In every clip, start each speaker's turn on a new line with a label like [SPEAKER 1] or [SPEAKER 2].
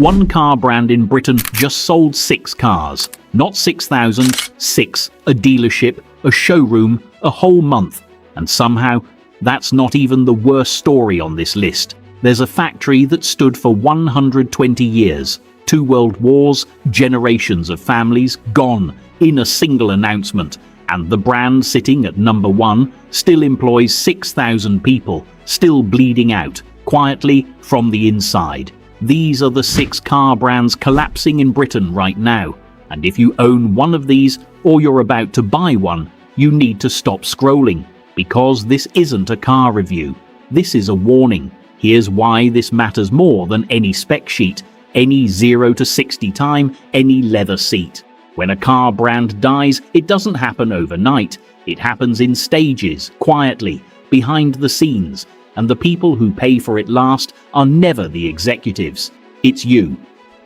[SPEAKER 1] One car brand in Britain just sold 6 cars. Not 6,000, 6. A dealership, a showroom, a whole month. And somehow, that's not even the worst story on this list. There's a factory that stood for 120 years. 2 world wars, generations of families gone in a single announcement. And the brand sitting at number 1 still employs 6,000 people, still bleeding out, quietly from the inside. These are the 6 car brands collapsing in Britain right now. And if you own one of these, or you're about to buy one, you need to stop scrolling, because this isn't a car review. This is a warning. Here's why this matters more than any spec sheet, any 0 to 60 time, any leather seat. When a car brand dies, it doesn't happen overnight. It happens in stages, quietly, behind the scenes. And the people who pay for it last are never the executives. It's you.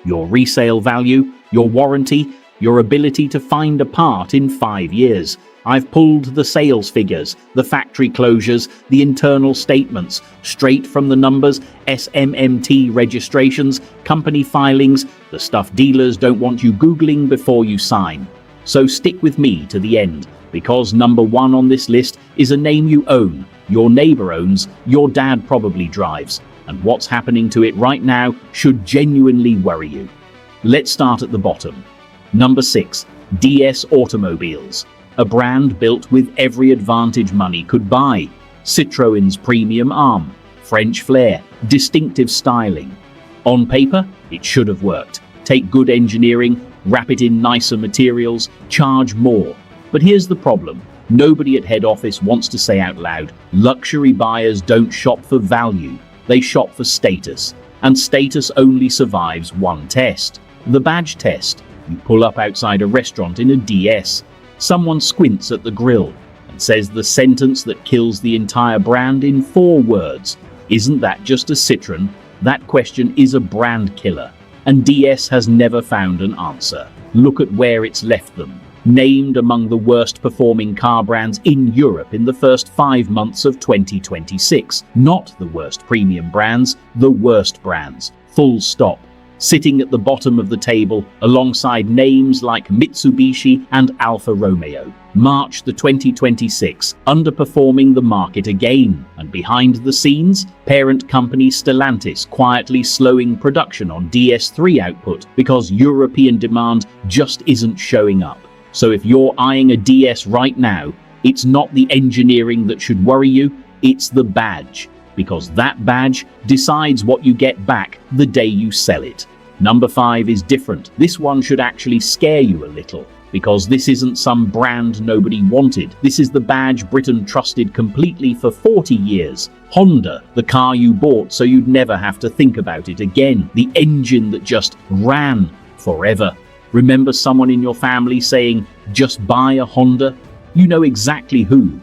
[SPEAKER 1] Your resale value, your warranty, your ability to find a part in 5 years. I've pulled the sales figures, the factory closures, the internal statements, straight from the numbers, SMMT registrations, company filings, the stuff dealers don't want you Googling before you sign. So stick with me to the end, because number 1 on this list is a name you own. Your neighbor owns, your dad probably drives, and what's happening to it right now should genuinely worry you. Let's start at the bottom. Number 6, DS Automobiles, a brand built with every advantage money could buy. Citroën's premium arm, French flair, distinctive styling. On paper, it should have worked. Take good engineering, wrap it in nicer materials, charge more. But here's the problem. Nobody at head office wants to say out loud, luxury buyers don't shop for value, they shop for status. And status only survives one test, the badge test. You pull up outside a restaurant in a DS. Someone squints at the grill and says the sentence that kills the entire brand in 4 words. Isn't that just a Citroën? That question is a brand killer. And DS has never found an answer. Look at where it's left them. Named among the worst performing car brands in Europe in the first 5 months of 2026. Not the worst premium brands, the worst brands. Full stop. Sitting at the bottom of the table alongside names like Mitsubishi and Alfa Romeo. March the 2026, underperforming the market again. And behind the scenes, parent company Stellantis quietly slowing production on DS3 output because European demand just isn't showing up. So if you're eyeing a DS right now, it's not the engineering that should worry you, it's the badge. Because that badge decides what you get back the day you sell it. Number 5 is different. This one should actually scare you a little. Because this isn't some brand nobody wanted. This is the badge Britain trusted completely for 40 years. Honda, the car you bought so you'd never have to think about it again. The engine that just ran forever. Remember someone in your family saying, just buy a Honda? You know exactly who.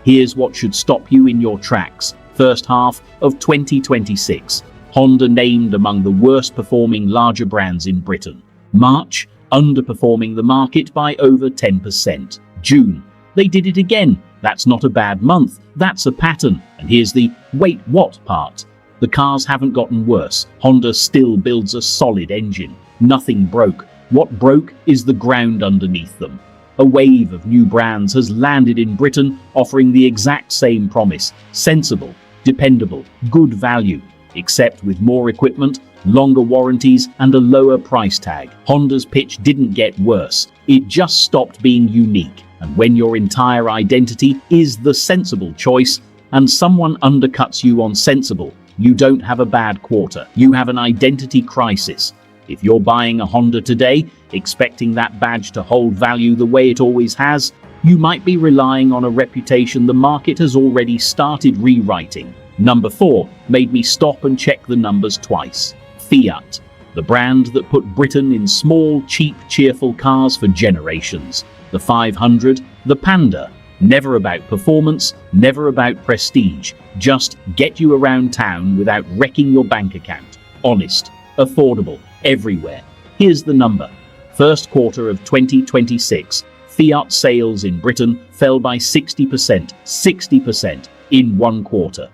[SPEAKER 1] Here's what should stop you in your tracks. First half of 2026. Honda named among the worst performing larger brands in Britain. March, underperforming the market by over 10%. June, they did it again. That's not a bad month. That's a pattern. And here's the wait what part. The cars haven't gotten worse. Honda still builds a solid engine. Nothing broke. What broke is the ground underneath them. A wave of new brands has landed in Britain offering the exact same promise. Sensible, dependable, good value, except with more equipment, longer warranties, and a lower price tag. Honda's pitch didn't get worse. It just stopped being unique. And when your entire identity is the sensible choice, and someone undercuts you on sensible, you don't have a bad quarter. You have an identity crisis. If you're buying a Honda today, expecting that badge to hold value the way it always has, you might be relying on a reputation the market has already started rewriting. Number 4 made me stop and check the numbers twice. Fiat, the brand that put Britain in small, cheap, cheerful cars for generations. The 500, the Panda. Never about performance, never about prestige. Just get you around town without wrecking your bank account. Honest, affordable, everywhere. Here's the number. First quarter of 2026, Fiat sales in Britain fell by 60%. 60% in 1 quarter.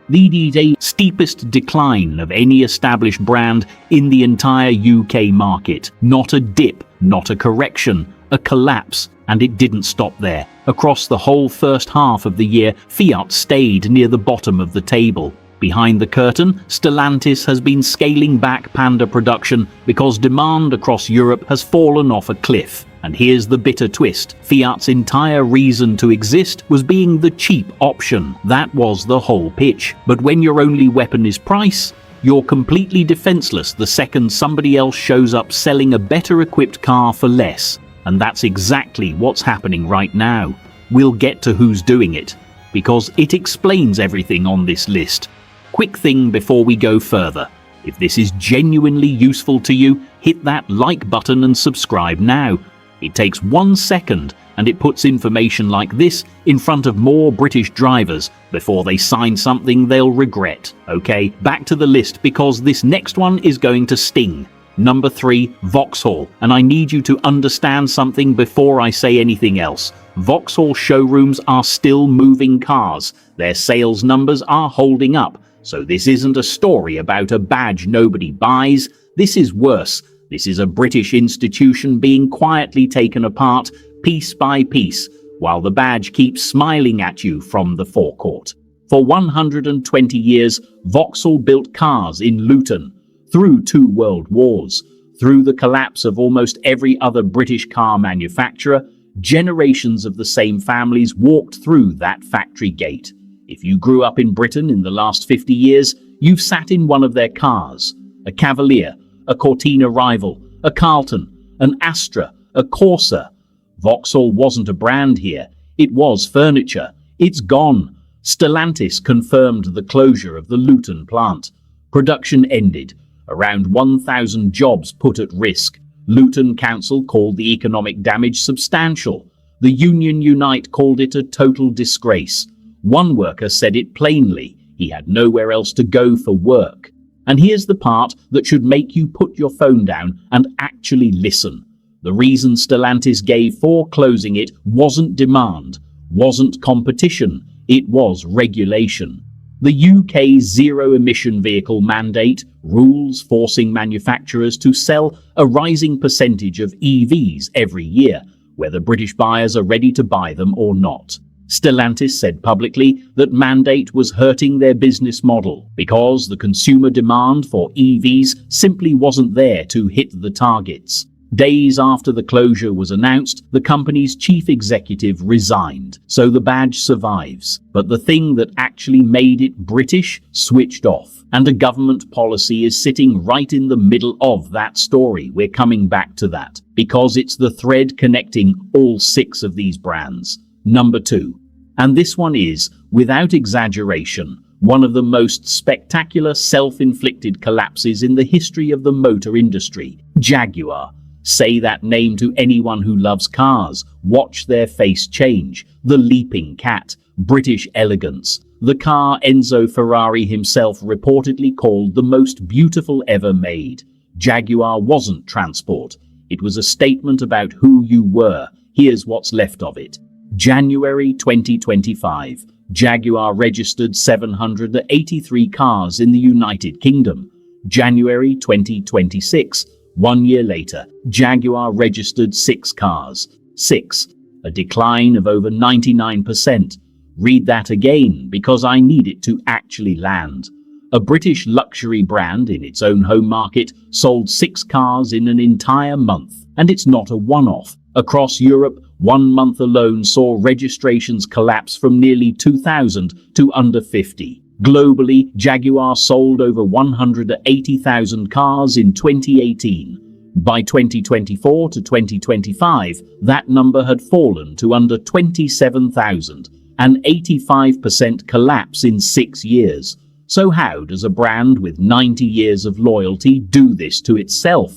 [SPEAKER 1] Leading a steepest decline of any established brand in the entire UK market. Not a dip, not a correction, a collapse. And it didn't stop there. Across the whole first half of the year, Fiat stayed near the bottom of the table. Behind the curtain, Stellantis has been scaling back Panda production because demand across Europe has fallen off a cliff. And here's the bitter twist. Fiat's entire reason to exist was being the cheap option. That was the whole pitch. But when your only weapon is price, you're completely defenseless the second somebody else shows up selling a better equipped car for less. And that's exactly what's happening right now. We'll get to who's doing it, because it explains everything on this list. Quick thing before we go further. If this is genuinely useful to you, hit that like button and subscribe now. It takes 1 second and it puts information like this in front of more British drivers before they sign something they'll regret. Okay, back to the list because this next one is going to sting. Number 3, Vauxhall. And I need you to understand something before I say anything else. Vauxhall showrooms are still moving cars. Their sales numbers are holding up. So this isn't a story about a badge nobody buys. This is worse. This is a British institution being quietly taken apart, piece by piece, while the badge keeps smiling at you from the forecourt. For 120 years, Vauxhall built cars in Luton. Through 2 world wars, through the collapse of almost every other British car manufacturer, generations of the same families walked through that factory gate. If you grew up in Britain in the last 50 years, you've sat in one of their cars. A Cavalier, a Cortina Rival, a Carlton, an Astra, a Corsa. Vauxhall wasn't a brand here. It was furniture. It's gone. Stellantis confirmed the closure of the Luton plant. Production ended. Around 1,000 jobs put at risk. Luton Council called the economic damage substantial. The Union Unite called it a total disgrace. One worker said it plainly. He had nowhere else to go for work. And here's the part that should make you put your phone down and actually listen. The reason Stellantis gave for closing it wasn't demand, wasn't competition, it was regulation. The UK's zero-emission vehicle mandate, rules forcing manufacturers to sell a rising percentage of EVs every year, whether British buyers are ready to buy them or not. Stellantis said publicly that mandate was hurting their business model because the consumer demand for EVs simply wasn't there to hit the targets. Days after the closure was announced, the company's chief executive resigned, so the badge survives. But the thing that actually made it British switched off, and a government policy is sitting right in the middle of that story. We're coming back to that, because it's the thread connecting all 6 of these brands. Number 2. And this one is, without exaggeration, one of the most spectacular self-inflicted collapses in the history of the motor industry. Jaguar. Say that name to anyone who loves cars. Watch their face change. The leaping cat. British elegance. The car Enzo Ferrari himself reportedly called the most beautiful ever made. Jaguar wasn't transport. It was a statement about who you were. Here's what's left of it. January 2025. Jaguar registered 783 cars in the United Kingdom. January 2026. 1 year later, Jaguar registered 6 cars. 6. A decline of over 99%. Read that again because I need it to actually land. A British luxury brand in its own home market sold 6 cars in an entire month. And it's not a one-off. Across Europe, 1 month alone saw registrations collapse from nearly 2,000 to under 50. Globally, Jaguar sold over 180,000 cars in 2018. By 2024 to 2025, that number had fallen to under 27,000, an 85% collapse in 6 years. So how does a brand with 90 years of loyalty do this to itself?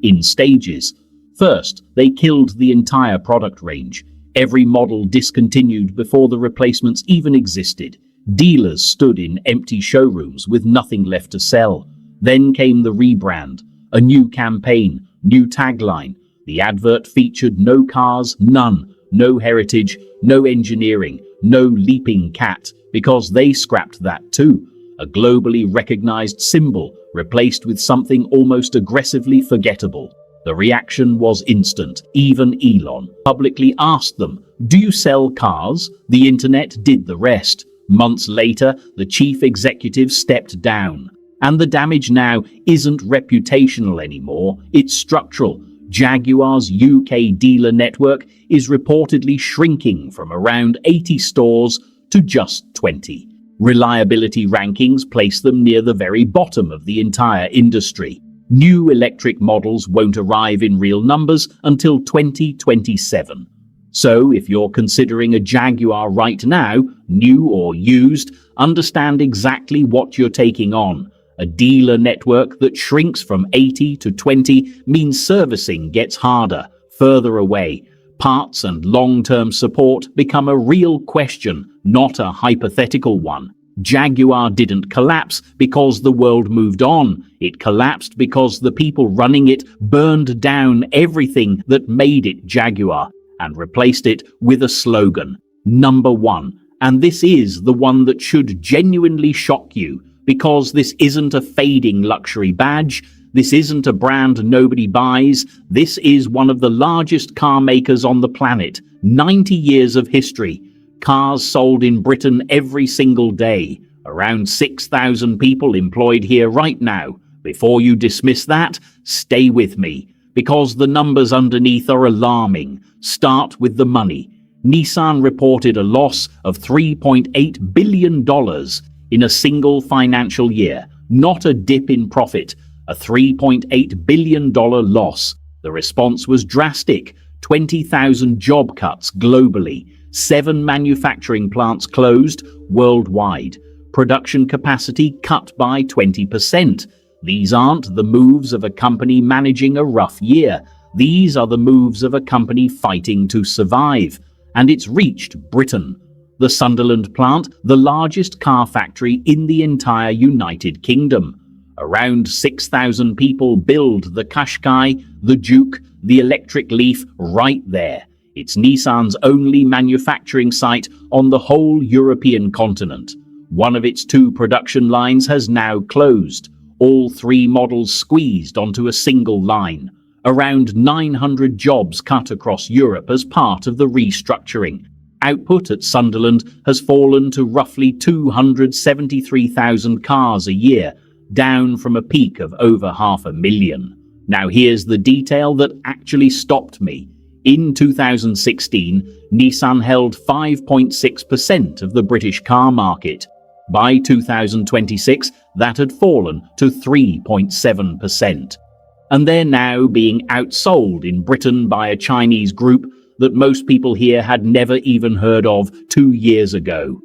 [SPEAKER 1] In stages. First, they killed the entire product range. Every model discontinued before the replacements even existed. Dealers stood in empty showrooms with nothing left to sell. Then came the rebrand, a new campaign, new tagline. The advert featured no cars, none, no heritage, no engineering, no leaping cat, because they scrapped that too. a globally recognized symbol replaced with something almost aggressively forgettable. The reaction was instant. Even Elon publicly asked them, "Do you sell cars?" The internet did the rest. Months later, the chief executive stepped down. And the damage now isn't reputational anymore, it's structural. Jaguar's UK dealer network is reportedly shrinking from around 80 stores to just 20. Reliability rankings place them near the very bottom of the entire industry. New electric models won't arrive in real numbers until 2027. So if you're considering a Jaguar right now, new or used, understand exactly what you're taking on. A dealer network that shrinks from 80 to 20 means servicing gets harder, further away. Parts and long-term support become a real question, not a hypothetical one. Jaguar didn't collapse because the world moved on. It collapsed because the people running it burned down everything that made it Jaguar and replaced it with a slogan, "Number One." And this is the one that should genuinely shock you, because this isn't a fading luxury badge. This isn't a brand nobody buys. This is one of the largest car makers on the planet. 90 years of history. Cars sold in Britain every single day. Around 6,000 people employed here right now. Before you dismiss that, stay with me, because the numbers underneath are alarming. Start with the money. Nissan reported a loss of $3.8 billion in a single financial year, not a dip in profit, a $3.8 billion loss. The response was drastic: 20,000 job cuts globally, 7 manufacturing plants closed worldwide, production capacity cut by 20%. These aren't the moves of a company managing a rough year. These are the moves of a company fighting to survive. And it's reached Britain. The Sunderland plant, the largest car factory in the entire United Kingdom. Around 6,000 people build the Qashqai, the Juke, the electric Leaf right there. It's Nissan's only manufacturing site on the whole European continent. One of its 2 production lines has now closed. All 3 models squeezed onto a single line. Around 900 jobs cut across Europe as part of the restructuring. Output at Sunderland has fallen to roughly 273,000 cars a year, down from a peak of over 500,000. Now here's the detail that actually stopped me. In 2016, Nissan held 5.6% of the British car market. By 2026, that had fallen to 3.7%. And they're now being outsold in Britain by a Chinese group that most people here had never even heard of 2 years ago.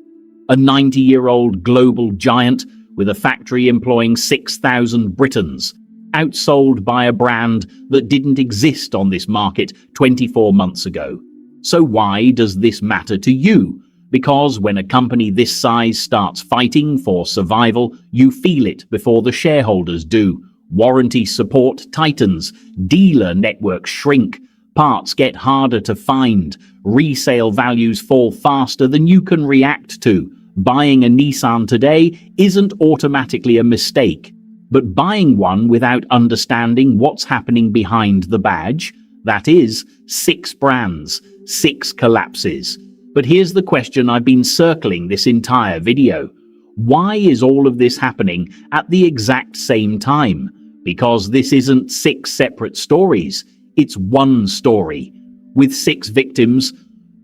[SPEAKER 1] A 90-year-old global giant with a factory employing 6,000 Britons, outsold by a brand that didn't exist on this market 24 months ago. So why does this matter to you? Because when a company this size starts fighting for survival, you feel it before the shareholders do. Warranty support tightens, dealer networks shrink, parts get harder to find, resale values fall faster than you can react to. Buying a Nissan today isn't automatically a mistake, but buying one without understanding what's happening behind the badge, that is, 6 brands, 6 collapses. But here's the question I've been circling this entire video. Why is all of this happening at the exact same time? Because this isn't 6 separate stories, it's one story. With 6 victims,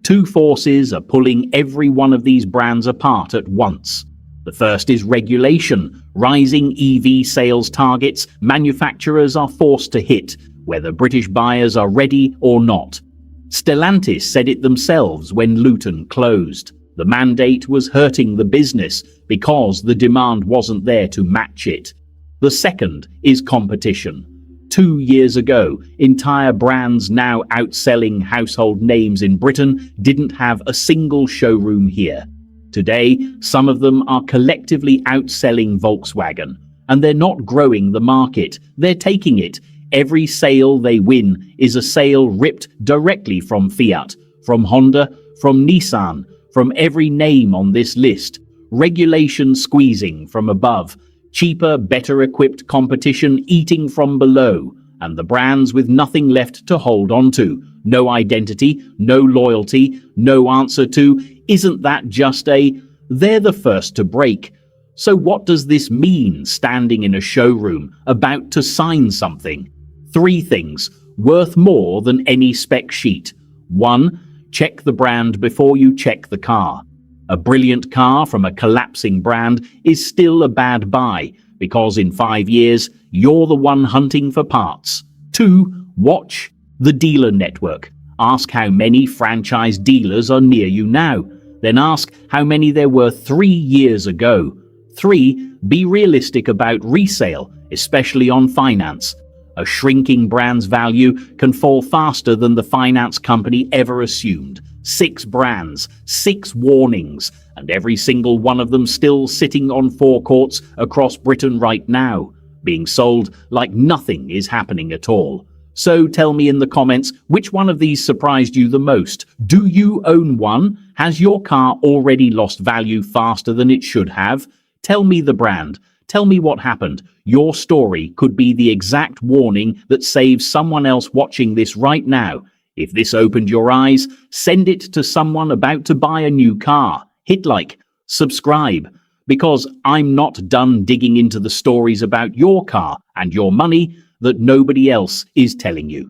[SPEAKER 1] 2 forces are pulling every one of these brands apart at once. The first is regulation. Rising EV sales targets manufacturers are forced to hit, whether British buyers are ready or not. Stellantis said it themselves when Luton closed. The mandate was hurting the business because the demand wasn't there to match it. The second is competition. 2 years ago, entire brands now outselling household names in Britain didn't have a single showroom here. Today, some of them are collectively outselling Volkswagen, and they're not growing the market, they're taking it. Every sale they win is a sale ripped directly from Fiat, from Honda, from Nissan, from every name on this list. regulation squeezing from above, cheaper, better equipped competition eating from below, and the brands with nothing left to hold on to. No identity, no loyalty, no answer to. Isn't that just they're the first to break? So what does this mean, standing in a showroom, about to sign something? 3 things, worth more than any spec sheet. 1. Check the brand before you check the car. A brilliant car from a collapsing brand is still a bad buy, because in 5 years, you're the one hunting for parts. 2. Watch the dealer network. Ask how many franchise dealers are near you now. Then ask how many there were 3 years ago. 3. Be realistic about resale, especially on finance. A shrinking brand's value can fall faster than the finance company ever assumed. 6 brands, 6 warnings, and every single one of them still sitting on forecourts across Britain right now, being sold like nothing is happening at all. So tell me in the comments, which one of these surprised you the most? Do you own one? Has your car already lost value faster than it should have? Tell me the brand. Tell me what happened. Your story could be the exact warning that saves someone else watching this right now. If this opened your eyes, send it to someone about to buy a new car. Hit like, subscribe, because I'm not done digging into the stories about your car and your money that nobody else is telling you.